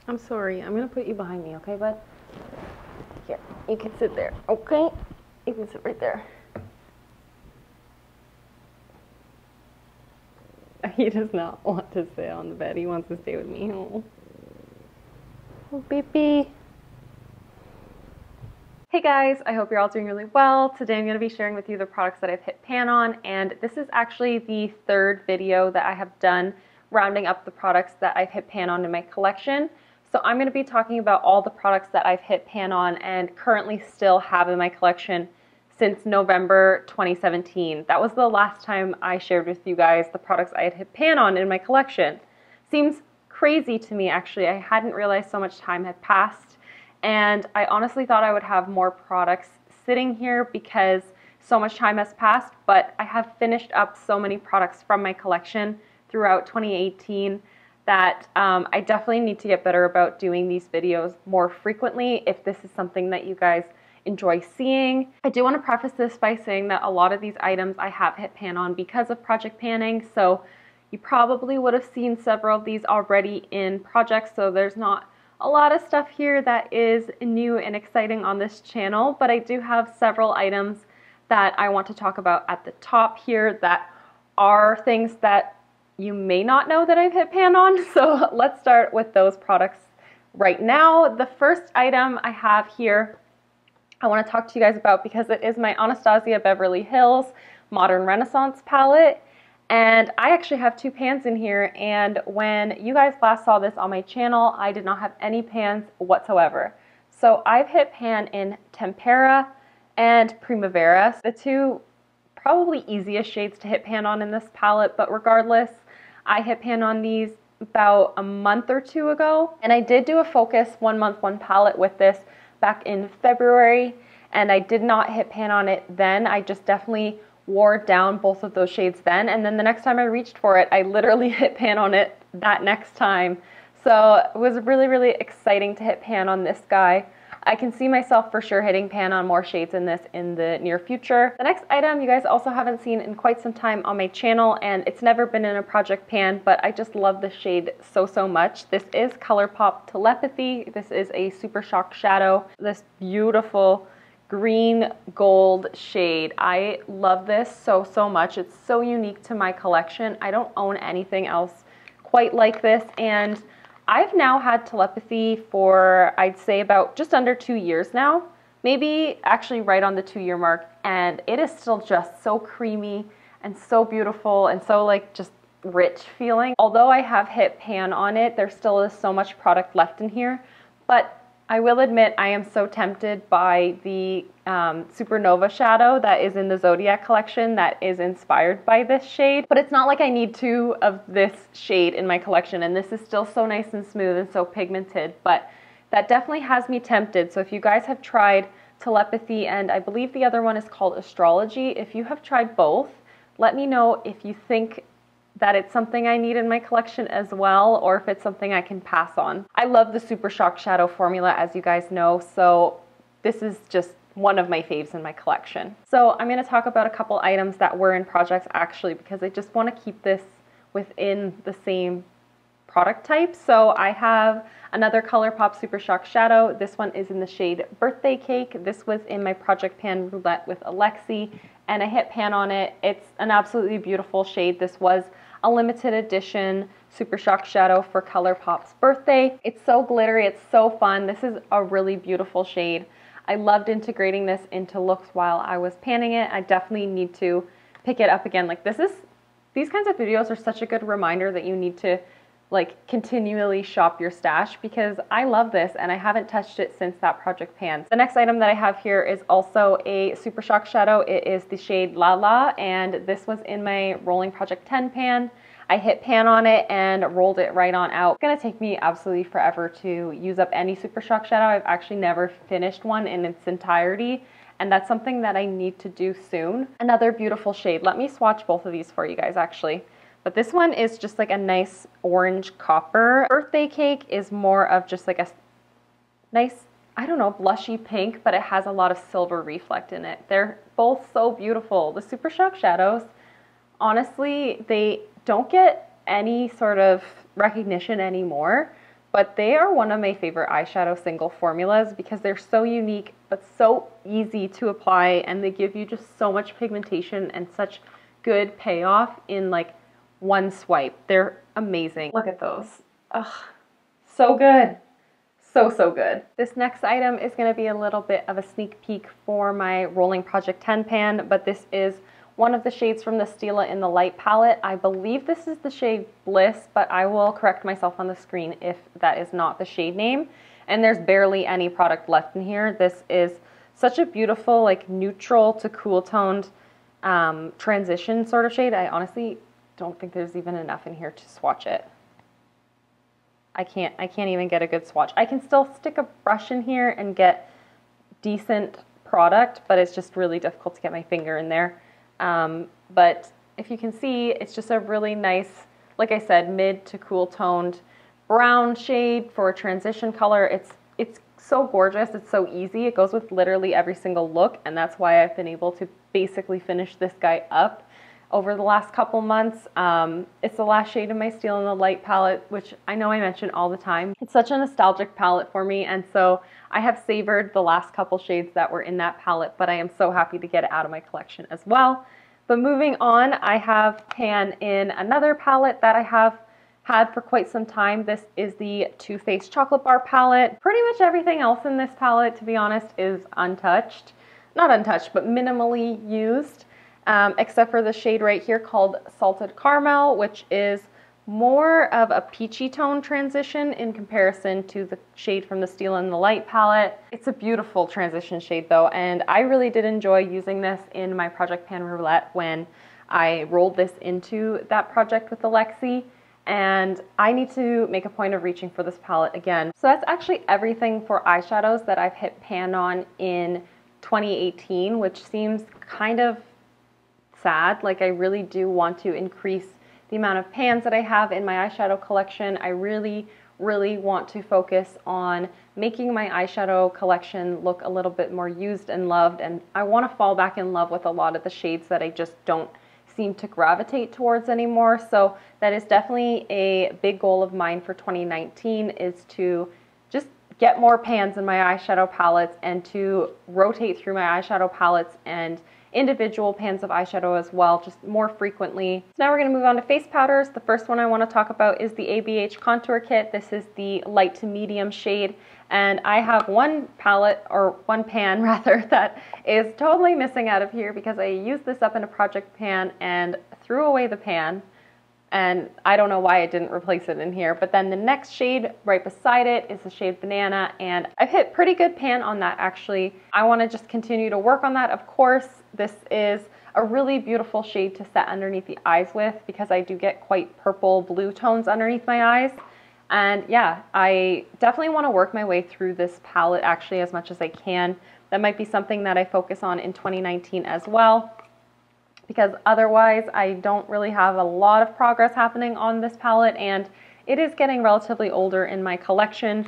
I'm sorry. I'm gonna put you behind me, okay, bud? Here, you can sit there, okay? You can sit right there. He does not want to sit on the bed. He wants to stay with me. Oh, baby. Hey guys, I hope you're all doing really well. Today I'm going to be sharing with you the products that I've hit pan on, and this is actually the third video that I have done rounding up the products that I've hit pan on in my collection. So I'm going to be talking about all the products that I've hit pan on and currently still have in my collection since November 2017. That was the last time I shared with you guys the products I had hit pan on in my collection. Seems crazy to me actually. I hadn't realized so much time had passed, and I honestly thought I would have more products sitting here because so much time has passed, but I have finished up so many products from my collection throughout 2018 that I definitely need to get better about doing these videos more frequently if this is something that you guys enjoy seeing. I do want to preface this by saying that a lot of these items I have hit pan on because of project panning, so you probably would have seen several of these already in projects, so there's not a lot of stuff here that is new and exciting on this channel, but I do have several items that I want to talk about at the top here that are things that you may not know that I've hit pan on. So let's start with those products right now. The first item I have here I want to talk to you guys about because it is my Anastasia Beverly Hills Modern Renaissance palette. And I actually have two pans in here, and when you guys last saw this on my channel, I did not have any pans whatsoever. So I've hit pan in Tempera and Primavera, the two probably easiest shades to hit pan on in this palette, but regardless, I hit pan on these about a month or two ago, and I did do a focus 1 month, one palette with this back in February, and I did not hit pan on it then. I just definitely wore down both of those shades then, and then the next time I reached for it, I literally hit pan on it that next time. So it was really, really exciting to hit pan on this guy. I can see myself for sure hitting pan on more shades in this in the near future. The next item you guys also haven't seen in quite some time on my channel, and it's never been in a project pan, but I just love the shade so much. This is Colourpop Telepathy. This is a Super Shock Shadow. This beautiful green gold shade. I love this so much. It's so unique to my collection. I don't own anything else quite like this, and I've now had Telepathy for, I'd say, about just under 2 years now, maybe actually right on the 2-year mark, and it is still just so creamy and so beautiful and so like just rich feeling. Although I have hit pan on it, there still is so much product left in here, but I will admit I am so tempted by the Supernova shadow that is in the Zodiac collection that is inspired by this shade. But it's not like I need two of this shade in my collection, and this is still so nice and smooth and so pigmented, but that definitely has me tempted. So if you guys have tried Telepathy, and I believe the other one is called Astrology, if you have tried both, let me know if you think that it's something I need in my collection as well, or if it's something I can pass on. I love the Super Shock Shadow formula, as you guys know, so this is just one of my faves in my collection. So I'm going to talk about a couple items that were in projects actually, because I just want to keep this within the same product type. So I have another Colourpop Super Shock Shadow. This one is in the shade Birthday Cake. This was in my Project Pan Roulette with Alexi, and I hit pan on it. It's an absolutely beautiful shade. This was a limited edition Super Shock Shadow for Colourpop's birthday. It's so glittery, it's so fun. This is a really beautiful shade. I loved integrating this into looks while I was panning it. I definitely need to pick it up again. Like these kinds of videos are such a good reminder that you need to like continually shop your stash, because I love this and I haven't touched it since that project pan. The next item that I have here is also a Super Shock Shadow. It is the shade La La, and this was in my Rolling Project 10 pan. I hit pan on it and rolled it right on out. It's gonna take me absolutely forever to use up any Super Shock Shadow. I've actually never finished one in its entirety, and that's something that I need to do soon. Another beautiful shade. Let me swatch both of these for you guys actually. But this one is just like a nice orange copper. Birthday Cake is more of just like a nice, I don't know, blushy pink, but it has a lot of silver reflect in it. They're both so beautiful. The Super Shock Shadows, honestly, they don't get any sort of recognition anymore. but they are one of my favorite eyeshadow single formulas because they're so unique but so easy to apply, and they give you just so much pigmentation and such good payoff in like one swipe. They're amazing. Look at those. Ugh, so good. So good. This next item is going to be a little bit of a sneak peek for my Rolling Project 10 pan, but this is one of the shades from the Stila in the Light palette. I believe this is the shade Bliss, but I will correct myself on the screen if that is not the shade name. And there's barely any product left in here. This is such a beautiful, like neutral to cool toned transition sort of shade. I honestly don't think there's even enough in here to swatch it. I can't even get a good swatch. I can still stick a brush in here and get decent product, but it's just really difficult to get my finger in there. But if you can see, it's just a really nice, like I said, mid to cool toned brown shade for a transition color. It's so gorgeous. It's so easy. It goes with literally every single look, and that's why I've been able to basically finish this guy up over the last couple months. It's the last shade of my Stila in the Light palette, which I know I mention all the time. It's such a nostalgic palette for me, and so I have savored the last couple shades that were in that palette, but I am so happy to get it out of my collection as well. But moving on, I have pan in another palette that I have had for quite some time. This is the Too Faced Chocolate Bar palette. Pretty much everything else in this palette, to be honest, is untouched. Not untouched, but minimally used. Except for the shade right here called Salted Caramel, which is more of a peachy tone transition in comparison to the shade from the Stila in the Light palette. It's a beautiful transition shade though, and I really did enjoy using this in my Project Pan Roulette when I rolled this into that project with Alexi, and I need to make a point of reaching for this palette again. So that's actually everything for eyeshadows that I've hit pan on in 2018, which seems kind of sad. Like I really do want to increase the amount of pans that I have in my eyeshadow collection. I really want to focus on making my eyeshadow collection look a little bit more used and loved, and I want to fall back in love with a lot of the shades that I just don't seem to gravitate towards anymore. So that is definitely a big goal of mine for 2019, is to just get more pans in my eyeshadow palettes and to rotate through my eyeshadow palettes and individual pans of eyeshadow as well, just more frequently. So now we're going to move on to face powders. The first one I want to talk about is the ABH Contour Kit. This is the light to medium shade, and I have one palette, or one pan rather, that is totally missing out of here because I used this up in a project pan and threw away the pan, and I don't know why I didn't replace it in here. But then the next shade right beside it is the shade Banana, and I've hit pretty good pan on that actually. I want to just continue to work on that, of course. This is a really beautiful shade to set underneath the eyes with because I do get quite purple blue tones underneath my eyes. And yeah, I definitely want to work my way through this palette actually as much as I can. That might be something that I focus on in 2019 as well, because otherwise I don't really have a lot of progress happening on this palette, and it is getting relatively older in my collection.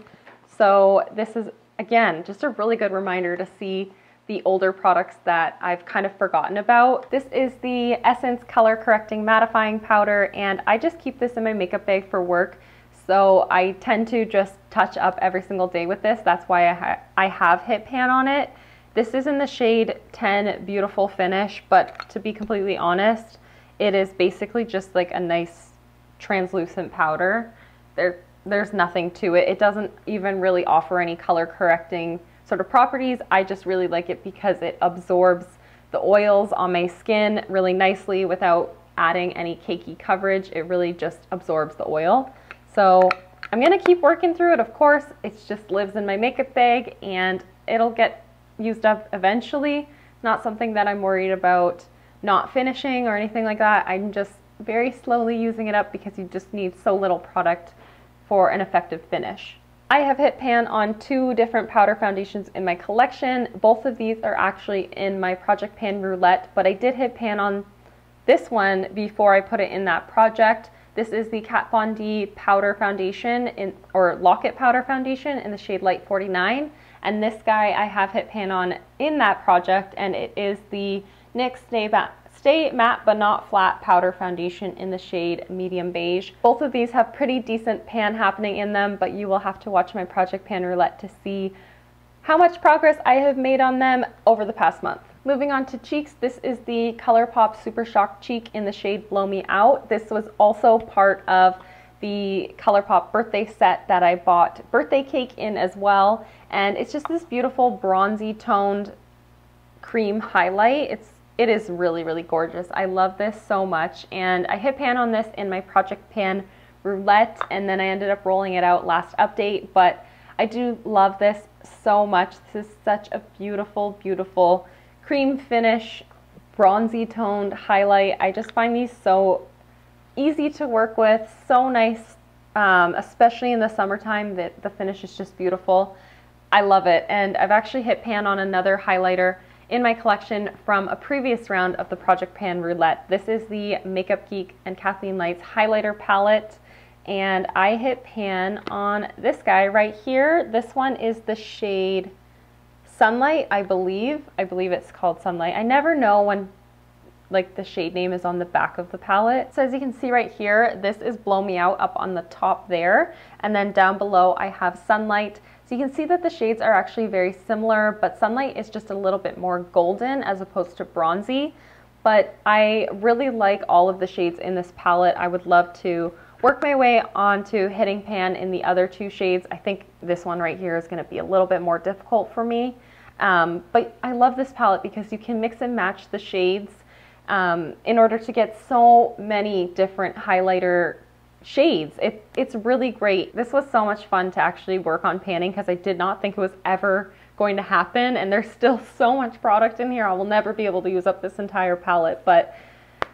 So this is, again, just a really good reminder to see the older products that I've kind of forgotten about. This is the Essence Color Correcting Mattifying Powder, and I just keep this in my makeup bag for work. So I tend to just touch up every single day with this. That's why I have hit pan on it. This is in the shade 10 Beautiful Finish, but to be completely honest, it is basically just like a nice translucent powder. There's nothing to it. It doesn't even really offer any color correcting sort of properties. I just really like it because it absorbs the oils on my skin really nicely without adding any cakey coverage. It really just absorbs the oil. So I'm gonna keep working through it, of course. It just lives in my makeup bag and it'll get used up eventually. Not something that I'm worried about not finishing or anything like that. I'm just very slowly using it up because you just need so little product for an effective finish. I have hit pan on two different powder foundations in my collection. Both of these are actually in my Project Pan Roulette, but I did hit pan on this one before I put it in that project. This is the Kat Von D powder foundation, or Locket powder foundation in the shade Light 49. And this guy I have hit pan on in that project, and it is the NYX Stay Matte But Not Flat Powder Foundation in the shade Medium Beige. Both of these have pretty decent pan happening in them, but you will have to watch my Project Pan Roulette to see how much progress I have made on them over the past month. Moving on to cheeks, this is the Colourpop Super Shock Cheek in the shade Blow Me Out. This was also part of the Colourpop birthday set that I bought birthday cake in as well. And it's just this beautiful bronzy toned cream highlight. It is really, really gorgeous. I love this so much. And I hit pan on this in my Project Pan Roulette, and then I ended up rolling it out last update. But I do love this so much. This is such a beautiful, beautiful cream finish, bronzy toned highlight. I just find these so easy to work with, so nice, especially in the summertime. The finish is just beautiful. I love it. And I've actually hit pan on another highlighter in my collection from a previous round of the Project Pan Roulette. This is the Makeup Geek and Kathleen Lights highlighter palette. And I hit pan on this guy right here. This one is the shade Sunlight, I believe. I believe it's called Sunlight. I never know when like the shade name is on the back of the palette. So as you can see right here, this is Blow Me Out up on the top there. And then down below I have Sunlight. So you can see that the shades are actually very similar, but Sunlight is just a little bit more golden as opposed to bronzy. But I really like all of the shades in this palette. I would love to work my way onto hitting pan in the other two shades. I think this one right here is going to be a little bit more difficult for me. But I love this palette because you can mix and match the shades in order to get so many different highlighter shades. It's really great. This was so much fun to actually work on panning because I did not think it was ever going to happen, and there's still so much product in here. I will never be able to use up this entire palette, but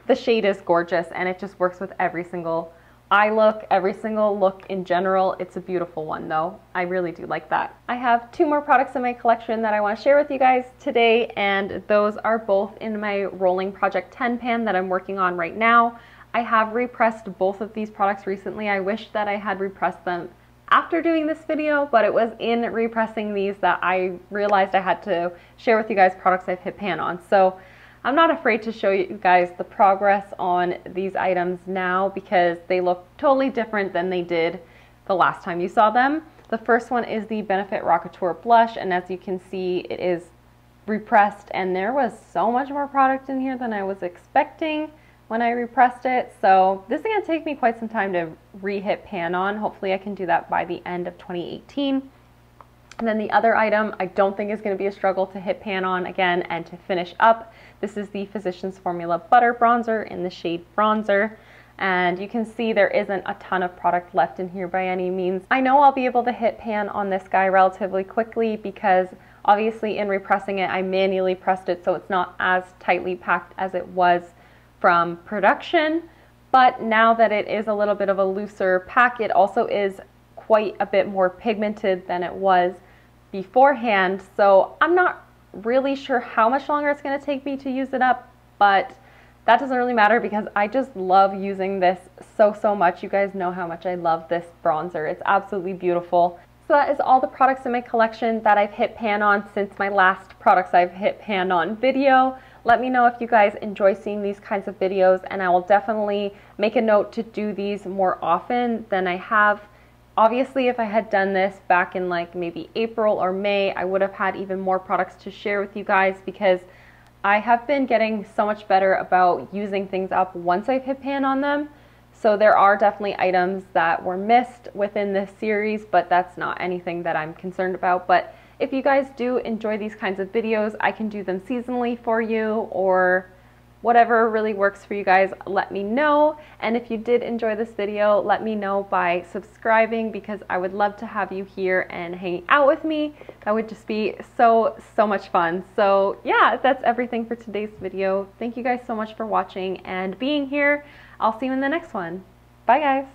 the shade is gorgeous and it just works with every single eye look, every single look in general. It's a beautiful one though. I really do like that. I have two more products in my collection that I want to share with you guys today, and those are both in my rolling Project 10 pan that I'm working on right now. I have repressed both of these products recently. I wish that I had repressed them after doing this video, but it was in repressing these that I realized I had to share with you guys products I've hit pan on. So I'm not afraid to show you guys the progress on these items now because they look totally different than they did the last time you saw them. The first one is the Benefit Rockateur Blush, and as you can see, it is repressed, and there was so much more product in here than I was expecting when I repressed it. So this is going to take me quite some time to re-hit pan on. Hopefully I can do that by the end of 2018. And then the other item I don't think is going to be a struggle to hit pan on again and to finish up. This is the Physicians Formula Butter Bronzer in the shade Bronzer. And you can see there isn't a ton of product left in here by any means. I know I'll be able to hit pan on this guy relatively quickly because obviously in repressing it, I manually pressed it so it's not as tightly packed as it was from production. But now that it is a little bit of a looser pack, it also is quite a bit more pigmented than it was beforehand. So I'm not really sure how much longer it's going to take me to use it up, but that doesn't really matter because I just love using this so much. You guys know how much I love this bronzer. It's absolutely beautiful. So that is all the products in my collection that I've hit pan on since my last products I've hit pan on video. Let me know if you guys enjoy seeing these kinds of videos, and I will definitely make a note to do these more often than I have. Obviously, if I had done this back in like maybe April or May, I would have had even more products to share with you guys because I have been getting so much better about using things up once I've hit pan on them. So there are definitely items that were missed within this series, but that's not anything that I'm concerned about. But if you guys do enjoy these kinds of videos, I can do them seasonally for you, or whatever really works for you guys, let me know. And if you did enjoy this video, let me know by subscribing because I would love to have you here and hanging out with me. That would just be so much fun. So yeah, that's everything for today's video. Thank you guys so much for watching and being here. I'll see you in the next one. Bye guys.